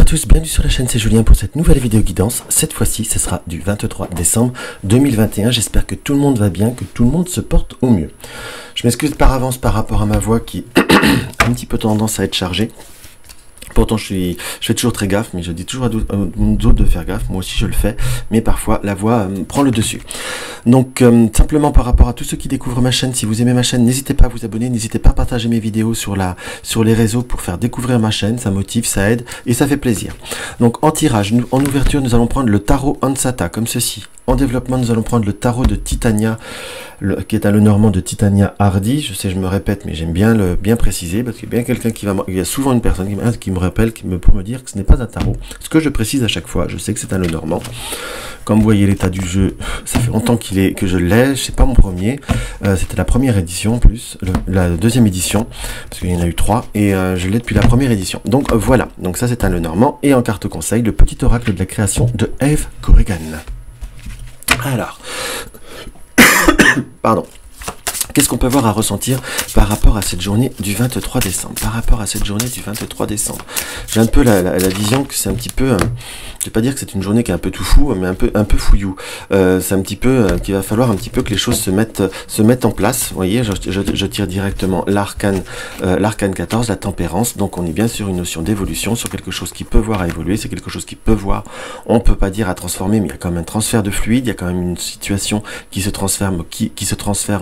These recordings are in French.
tous, bienvenue sur la chaîne, c'est Julien pour cette nouvelle vidéo guidance. Cette fois-ci, ce sera du 23 décembre 2021. J'espère que tout le monde va bien, que tout le monde se porte au mieux. Je m'excuse par avance par rapport à ma voix qui a un petit peu tendance à être chargée. Pourtant, je fais toujours très gaffe, mais je dis toujours à d'autres de faire gaffe. Moi aussi, je le fais, mais parfois, la voix prend le dessus. Donc, simplement par rapport à tous ceux qui découvrent ma chaîne, si vous aimez ma chaîne, n'hésitez pas à vous abonner, n'hésitez pas à partager mes vidéos sur les réseaux pour faire découvrir ma chaîne. Ça motive, ça aide et ça fait plaisir. Donc, en tirage, en ouverture, nous allons prendre le tarot Ansata, comme ceci. En développement, nous allons prendre le tarot de Titania, qui est un Lenormand de Titania Hardy. Je sais, je me répète, mais j'aime bien le préciser, parce qu'il y a bien quelqu'un il y a souvent une personne qui me rappelle, pour me dire que ce n'est pas un tarot. Ce que je précise à chaque fois, je sais que c'est un Lenormand. Comme vous voyez l'état du jeu, ça fait longtemps que je l'ai, c'est pas mon premier. C'était la première édition en plus, la deuxième édition, parce qu'il y en a eu 3, et je l'ai depuis la première édition. Donc voilà, donc ça c'est un Lenormand, et en carte conseil, le petit oracle de la création de Eve Corrigan. Alors, pardon. Qu'est-ce qu'on peut voir à ressentir par rapport à cette journée du 23 décembre? Par rapport à cette journée du 23 décembre, j'ai un peu la vision que c'est un petit peu, je vais pas dire que c'est une journée qui est un peu tout fou, mais un peu fouillou. C'est un petit peu qu'il va falloir un petit peu que les choses se mettent en place. Vous voyez, je tire directement l'arcane 14, la tempérance. Donc on est bien sur une notion d'évolution, sur quelque chose qui peut voir à évoluer. C'est quelque chose qui peut voir, on peut pas dire à transformer, mais il y a quand même un transfert de fluide, il y a quand même une situation qui se transforme,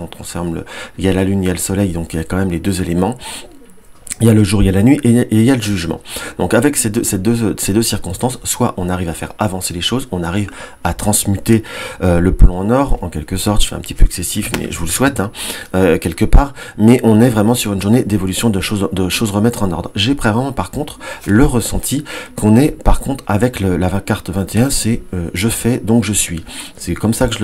on transforme il y a la lune, il y a le soleil, donc il y a quand même les deux éléments. Il y a le jour, il y a la nuit et il y a le jugement. Donc avec ces deux circonstances, soit on arrive à faire avancer les choses, on arrive à transmuter le plomb en or, en quelque sorte. Je fais un petit peu excessif, mais je vous le souhaite, hein, quelque part. Mais on est vraiment sur une journée d'évolution, de choses remettre en ordre. J'ai vraiment par contre le ressenti qu'on est par contre avec la carte 21, c'est je fais donc je suis. C'est comme ça que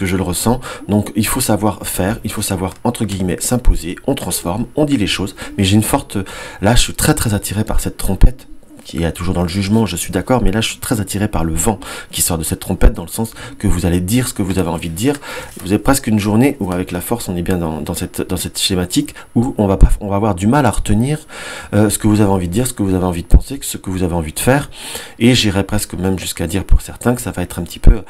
je le ressens. Donc il faut savoir faire, il faut savoir entre guillemets s'imposer. On transforme, on dit les choses, mais j'ai une forte, là je suis très attiré par cette trompette qui est toujours dans le jugement, je suis d'accord, mais là je suis très attiré par le vent qui sort de cette trompette, dans le sens que vous allez dire ce que vous avez envie de dire. Vous avez presque une journée où avec la force on est bien dans cette schématique où on va avoir du mal à retenir ce que vous avez envie de dire, ce que vous avez envie de penser, ce que vous avez envie de faire, et j'irais presque même jusqu'à dire pour certains que ça va être un petit peu,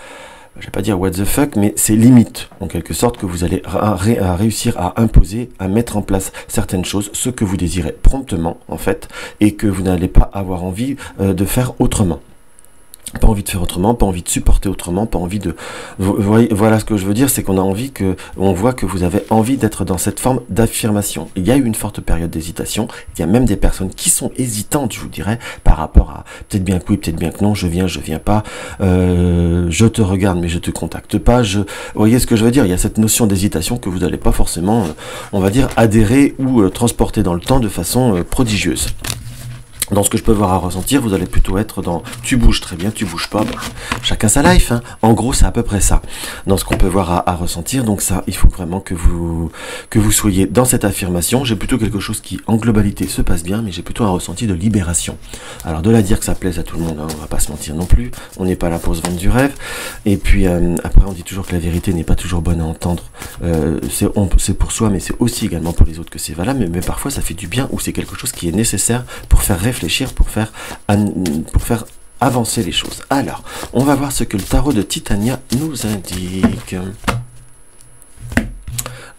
je vais pas dire what the fuck, mais c'est limite, en quelque sorte, que vous allez réussir à imposer, à mettre en place certaines choses, ce que vous désirez promptement, en fait, et que vous n'allez pas avoir envie de faire autrement. Pas envie de faire autrement, pas envie de supporter autrement, pas envie de... Voilà ce que je veux dire, c'est qu'on a envie on voit que vous avez envie d'être dans cette forme d'affirmation. Il y a eu une forte période d'hésitation, il y a même des personnes qui sont hésitantes, je vous dirais, par rapport à peut-être bien que oui, peut-être bien que non, je viens pas, je te regarde mais je te contacte pas, vous voyez ce que je veux dire, il y a cette notion d'hésitation que vous n'allez pas forcément, on va dire, adhérer ou transporter dans le temps de façon prodigieuse. Dans ce que je peux voir à ressentir, vous allez plutôt être dans tu bouges très bien, tu bouges pas, chacun sa life, hein. En gros c'est à peu près ça dans ce qu'on peut voir à ressentir. Donc ça, il faut vraiment que vous soyez dans cette affirmation. J'ai plutôt quelque chose qui en globalité se passe bien, mais j'ai plutôt un ressenti de libération. Alors de là dire que ça plaise à tout le monde, hein, on va pas se mentir non plus, on n'est pas là pour se vendre du rêve. Et puis après on dit toujours que la vérité n'est pas toujours bonne à entendre, c'est pour soi mais c'est aussi également pour les autres que c'est valable, mais parfois ça fait du bien, ou c'est quelque chose qui est nécessaire pour faire réfléchir, pour faire avancer les choses. Alors, on va voir ce que le tarot de Titania nous indique.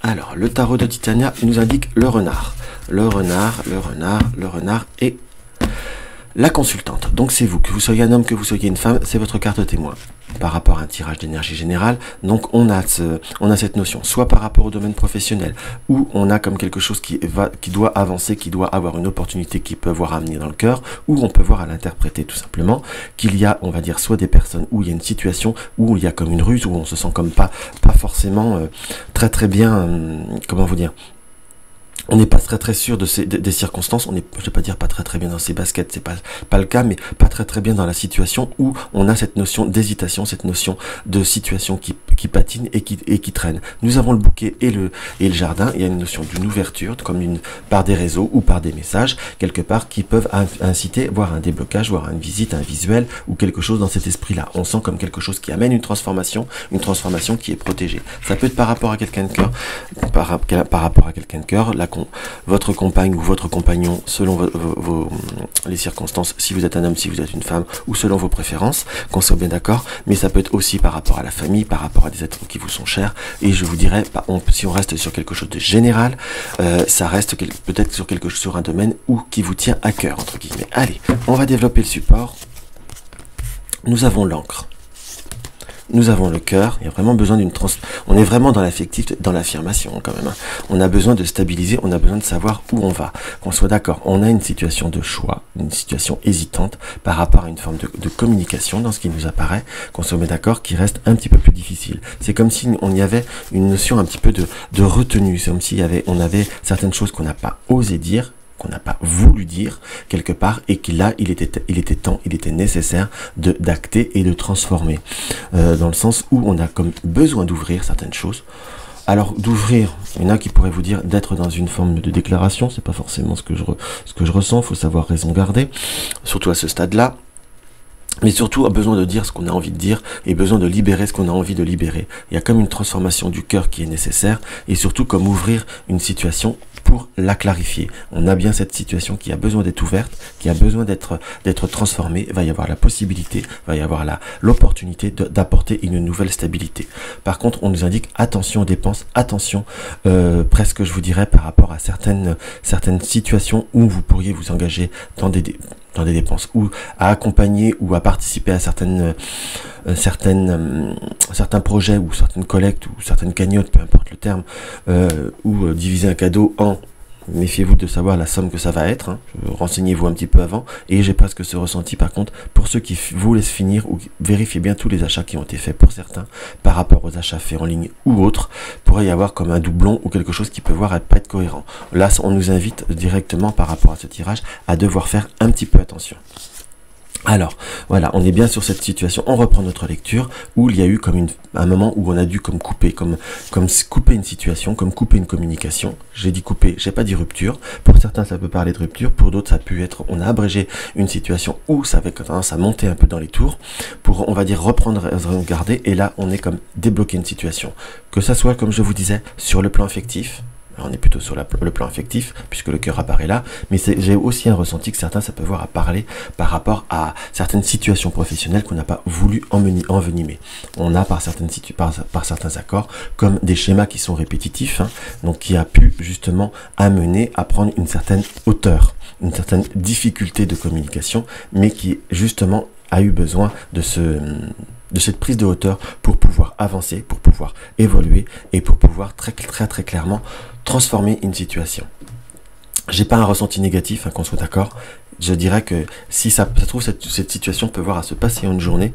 Alors, le tarot de Titania nous indique le renard. Le renard et la consultante. Donc c'est vous, que vous soyez un homme, que vous soyez une femme, c'est votre carte témoin par rapport à un tirage d'énergie générale. Donc on a cette notion, soit par rapport au domaine professionnel, où on a comme quelque chose qui doit avancer, qui doit avoir une opportunité qui peut voir amener dans le cœur, ou on peut voir à l'interpréter tout simplement, qu'il y a, on va dire, soit des personnes où il y a une situation, où il y a comme une ruse, où on se sent comme pas forcément très bien, comment vous dire, on n'est pas très sûr des circonstances, on est, je vais pas dire pas très bien dans ses baskets, c'est pas le cas, mais pas très bien dans la situation où on a cette notion d'hésitation, cette notion de situation qui patine et qui traîne. Nous avons le bouquet et le jardin, il y a une notion d'une ouverture, comme par des réseaux ou par des messages, quelque part, qui peuvent inciter, voire un déblocage, voire une visite, un visuel, ou quelque chose dans cet esprit-là. On sent comme quelque chose qui amène une transformation qui est protégée. Ça peut être par rapport à quelqu'un de cœur, par rapport à quelqu'un de cœur, la votre compagne ou votre compagnon, selon les circonstances, si vous êtes un homme, si vous êtes une femme, ou selon vos préférences, qu'on soit bien d'accord, mais ça peut être aussi par rapport à la famille, par rapport à des êtres qui vous sont chers, et je vous dirais, si on reste sur quelque chose de général, ça reste peut-être sur un domaine qui vous tient à cœur, entre guillemets. Allez, on va développer le support. Nous avons l'encre. Nous avons le cœur, il y a vraiment besoin on est vraiment dans l'affectif, dans l'affirmation quand même. Hein. On a besoin de stabiliser, on a besoin de savoir où on va. Qu'on soit d'accord, on a une situation de choix, une situation hésitante par rapport à une forme de communication dans ce qui nous apparaît, qu'on soit d'accord, qui reste un petit peu plus difficile. C'est comme si on y avait une notion un petit peu de retenue, c'est comme si on avait certaines choses qu'on n'a pas osé dire, qu'on n'a pas voulu dire quelque part, et qu'il il était nécessaire d'acter et de transformer, dans le sens où on a comme besoin d'ouvrir certaines choses. Alors d'ouvrir, il y en a qui pourraient vous dire d'être dans une forme de déclaration, c'est pas forcément ce que je ressens, faut savoir raison garder, surtout à ce stade-là. Mais surtout a besoin de dire ce qu'on a envie de dire et besoin de libérer ce qu'on a envie de libérer. Il y a comme une transformation du cœur qui est nécessaire, et surtout comme ouvrir une situation pour la clarifier. On a bien cette situation qui a besoin d'être ouverte, qui a besoin d'être transformée. Il va y avoir la possibilité, il va y avoir l'opportunité d'apporter une nouvelle stabilité. Par contre, on nous indique attention aux dépenses, attention presque je vous dirais par rapport à certaines situations où vous pourriez vous engager dans des dépenses, ou à accompagner ou à participer à certains projets ou certaines collectes ou certaines cagnottes, peu importe le terme, ou diviser un cadeau en... Méfiez-vous de savoir la somme que ça va être, hein. Renseignez-vous un petit peu avant, et j'ai presque ce ressenti par contre, pour ceux qui vous laissent finir, ou vérifiez bien tous les achats qui ont été faits pour certains, par rapport aux achats faits en ligne ou autres, pourrait y avoir comme un doublon ou quelque chose qui peut pas être cohérent. Là, on nous invite directement par rapport à ce tirage à devoir faire un petit peu attention. Alors, voilà, on est bien sur cette situation. On reprend notre lecture où il y a eu comme un moment où on a dû comme couper une situation, comme couper une communication. J'ai dit couper, j'ai pas dit rupture. Pour certains, ça peut parler de rupture. Pour d'autres, ça a pu être, on a abrégé une situation où ça avait tendance à monter un peu dans les tours pour, on va dire, reprendre, garder. Et là, on est comme débloquer une situation. Que ça soit, comme je vous disais, sur le plan affectif. On est plutôt sur le plan affectif, puisque le cœur apparaît là, mais j'ai aussi un ressenti que certains, ça peut voir à parler par rapport à certaines situations professionnelles qu'on n'a pas voulu envenimer. On a par certains accords, comme des schémas qui sont répétitifs, hein, donc qui a pu justement amener à prendre une certaine hauteur, une certaine difficulté de communication, mais qui justement a eu besoin de cette prise de hauteur pour pouvoir avancer, pour pouvoir évoluer et pour pouvoir très clairement transformer une situation. J'ai pas un ressenti négatif, hein, qu'on soit d'accord. Je dirais que si ça se trouve, cette situation peut voir à se passer en une journée,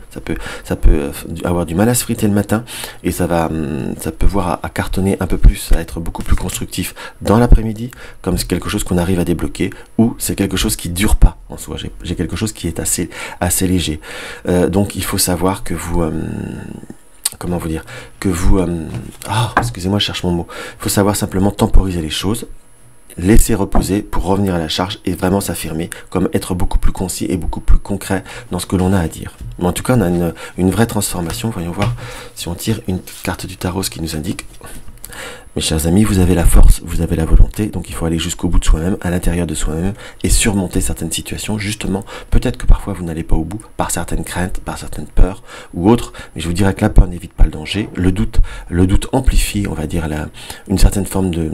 ça peut avoir du mal à se friter le matin, et ça peut voir à cartonner un peu plus, à être beaucoup plus constructif dans l'après-midi, comme c'est quelque chose qu'on arrive à débloquer, ou c'est quelque chose qui dure pas en soi. J'ai quelque chose qui est assez léger. Donc il faut savoir que vous... comment vous dire, que vous... excusez-moi, je cherche mon mot. Il faut savoir simplement temporiser les choses, laisser reposer pour revenir à la charge et vraiment s'affirmer, comme être beaucoup plus concis et beaucoup plus concret dans ce que l'on a à dire. Mais en tout cas, on a une vraie transformation. Voyons voir si on tire une carte du tarot, ce qui nous indique... Mes chers amis, vous avez la force, vous avez la volonté, donc il faut aller jusqu'au bout de soi-même, à l'intérieur de soi-même, et surmonter certaines situations. Justement, peut-être que parfois vous n'allez pas au bout, par certaines craintes, par certaines peurs, ou autres, mais je vous dirais que la peur n'évite pas le danger. Le doute amplifie, on va dire, une certaine forme de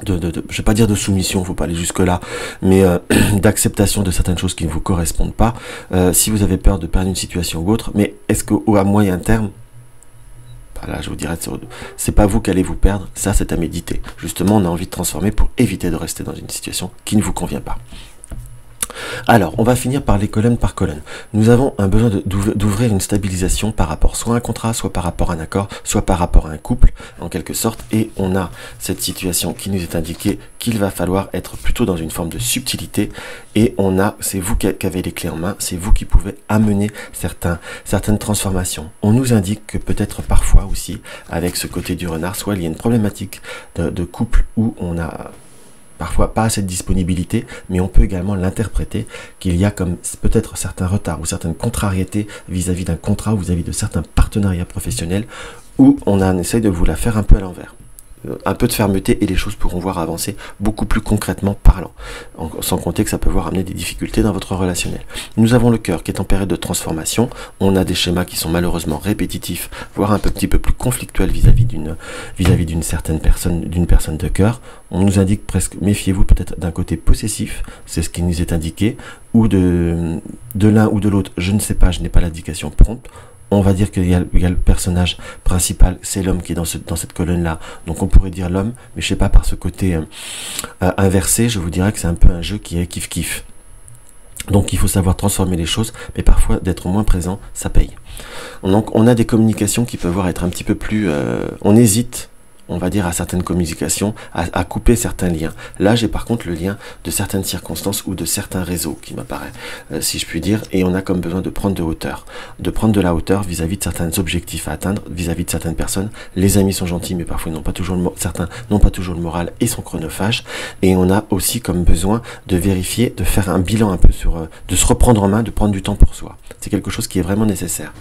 je vais pas dire de soumission, faut pas aller jusque là, mais d'acceptation de certaines choses qui ne vous correspondent pas. Si vous avez peur de perdre une situation ou autre, mais est-ce qu'à moyen terme, là, je vous dirais, c'est pas vous qui allez vous perdre, ça c'est à méditer. Justement, on a envie de transformer pour éviter de rester dans une situation qui ne vous convient pas. Alors, on va finir par les colonnes par colonne. Nous avons un besoin d'ouvrir une stabilisation par rapport soit à un contrat, soit par rapport à un accord, soit par rapport à un couple, en quelque sorte, et on a cette situation qui nous est indiquée qu'il va falloir être plutôt dans une forme de subtilité, et c'est vous qui avez les clés en main, c'est vous qui pouvez amener certaines transformations. On nous indique que peut-être parfois aussi, avec ce côté du renard, soit il y a une problématique de couple où on a parfois pas cette disponibilité, mais on peut également l'interpréter qu'il y a comme peut-être certains retards ou certaines contrariétés vis-à-vis d'un contrat ou vis-à-vis de certains partenariats professionnels où on essaye de vous la faire un peu à l'envers. un peu de fermeté et les choses pourront voir avancer beaucoup plus concrètement parlant. Sans compter que ça peut voir amener des difficultés dans votre relationnel. Nous avons le cœur qui est en période de transformation. On a des schémas qui sont malheureusement répétitifs, voire un petit peu plus conflictuels vis-à-vis d'une certaine personne, d'une personne de cœur. On nous indique presque, méfiez-vous peut-être d'un côté possessif, c'est ce qui nous est indiqué, ou de l'un ou de l'autre, je ne sais pas, je n'ai pas l'indication prompte. On va dire qu'il y a le personnage principal, c'est l'homme qui est dans cette colonne-là. Donc on pourrait dire l'homme, mais je sais pas, par ce côté inversé, je vous dirais que c'est un peu un jeu qui est kiff-kiff. Donc il faut savoir transformer les choses, mais parfois d'être moins présent, ça paye. Donc on a des communications qui peuvent être un petit peu plus... on hésite, on va dire, à certaines communications, à couper certains liens. Là, j'ai par contre le lien de certaines circonstances ou de certains réseaux qui m'apparaît, si je puis dire, et on a comme besoin de prendre de hauteur, de prendre de la hauteur vis-à-vis de certains objectifs à atteindre, vis-à-vis de certaines personnes. Les amis sont gentils, mais parfois certains n'ont pas toujours le moral et sont chronophages, et on a aussi comme besoin de vérifier, de faire un bilan un peu sur, de se reprendre en main, de prendre du temps pour soi. C'est quelque chose qui est vraiment nécessaire.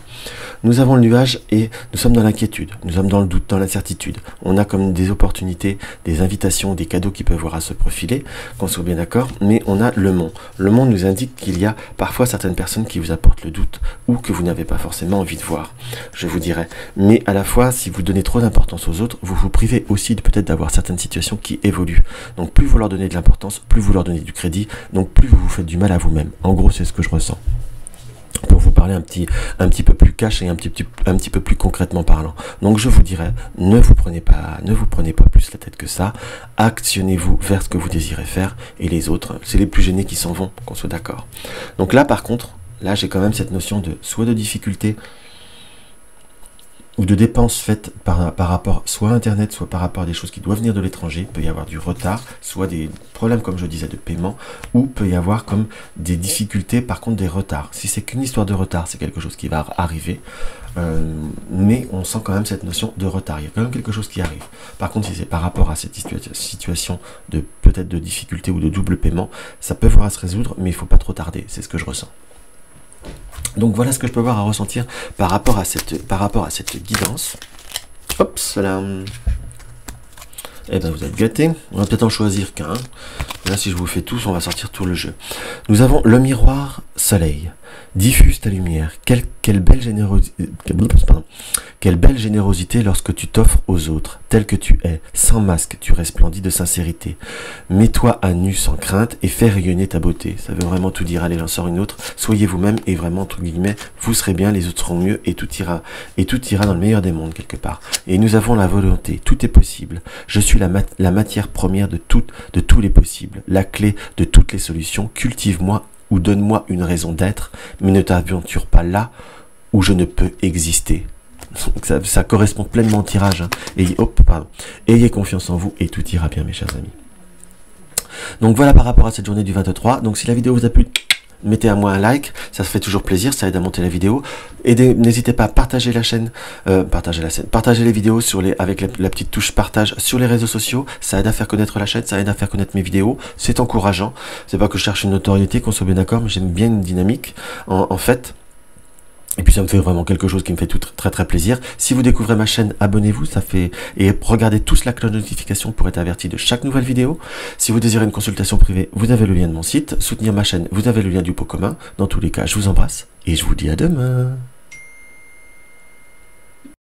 Nous avons le nuage et nous sommes dans l'inquiétude, nous sommes dans le doute, dans l'incertitude. On a comme des opportunités, des invitations, des cadeaux qui peuvent voir à se profiler, qu'on soit bien d'accord, mais on a le mont. Le mont nous indique qu'il y a parfois certaines personnes qui vous apportent le doute ou que vous n'avez pas forcément envie de voir, je vous dirais. Mais à la fois, si vous donnez trop d'importance aux autres, vous vous privez aussi peut-être d'avoir certaines situations qui évoluent. Donc plus vous leur donnez de l'importance, plus vous leur donnez du crédit, donc plus vous vous faites du mal à vous-même. En gros, c'est ce que je ressens. Pour vous parler un petit peu plus cash et un petit peu plus concrètement parlant. Donc je vous dirais, ne vous prenez pas plus la tête que ça, actionnez-vous vers ce que vous désirez faire, et les autres, c'est les plus gênés qui s'en vont, qu'on soit d'accord. Donc là par contre, là j'ai quand même cette notion de soit de difficulté, ou de dépenses faites par rapport soit à Internet, soit par rapport à des choses qui doivent venir de l'étranger. Il peut y avoir du retard, soit des problèmes, comme je disais, de paiement, ou peut y avoir comme des difficultés, par contre des retards. Si c'est qu'une histoire de retard, c'est quelque chose qui va arriver, mais on sent quand même cette notion de retard. Il y a quand même quelque chose qui arrive. Par contre, si c'est par rapport à cette situation de peut-être de difficulté ou de double paiement, ça peut voir à se résoudre, mais il ne faut pas trop tarder, c'est ce que je ressens. Donc voilà ce que je peux voir à ressentir par rapport à cette guidance. Hop, là. Eh ben vous êtes gâtés. On va peut-être en choisir qu'un. Là, si je vous fais tous, on va sortir tout le jeu. Nous avons le miroir soleil. Diffuse ta lumière. Quelle belle générosité lorsque tu t'offres aux autres, tel que tu es, sans masque, tu resplendis de sincérité. Mets-toi à nu sans crainte et fais rayonner ta beauté. Ça veut vraiment tout dire. Allez, j'en sors une autre. Soyez vous-même et vraiment, entre guillemets, vous serez bien, les autres seront mieux et tout ira dans le meilleur des mondes quelque part. Et nous avons la volonté. Tout est possible. Je suis la matière première de tous les possibles, la clé de toutes les solutions. Cultive-moi ou donne-moi une raison d'être, mais ne t'aventure pas là où je ne peux exister. Ça correspond pleinement au tirage. Hein. Ayez confiance en vous et tout ira bien, mes chers amis. Donc voilà par rapport à cette journée du 23. Donc si la vidéo vous a plu, mettez à moi un like, ça se fait toujours plaisir, ça aide à monter la vidéo. Et n'hésitez pas à partager la chaîne, partagez les vidéos avec la petite touche partage sur les réseaux sociaux. Ça aide à faire connaître la chaîne, ça aide à faire connaître mes vidéos. C'est encourageant. C'est pas que je cherche une notoriété, qu'on soit bien d'accord, mais j'aime bien une dynamique, en fait. Et puis ça me fait vraiment quelque chose qui me fait très très plaisir. Si vous découvrez ma chaîne, abonnez-vous, et regardez tous la cloche de notification pour être averti de chaque nouvelle vidéo. Si vous désirez une consultation privée, vous avez le lien de mon site. Soutenir ma chaîne, vous avez le lien du pot commun. Dans tous les cas, je vous embrasse et je vous dis à demain.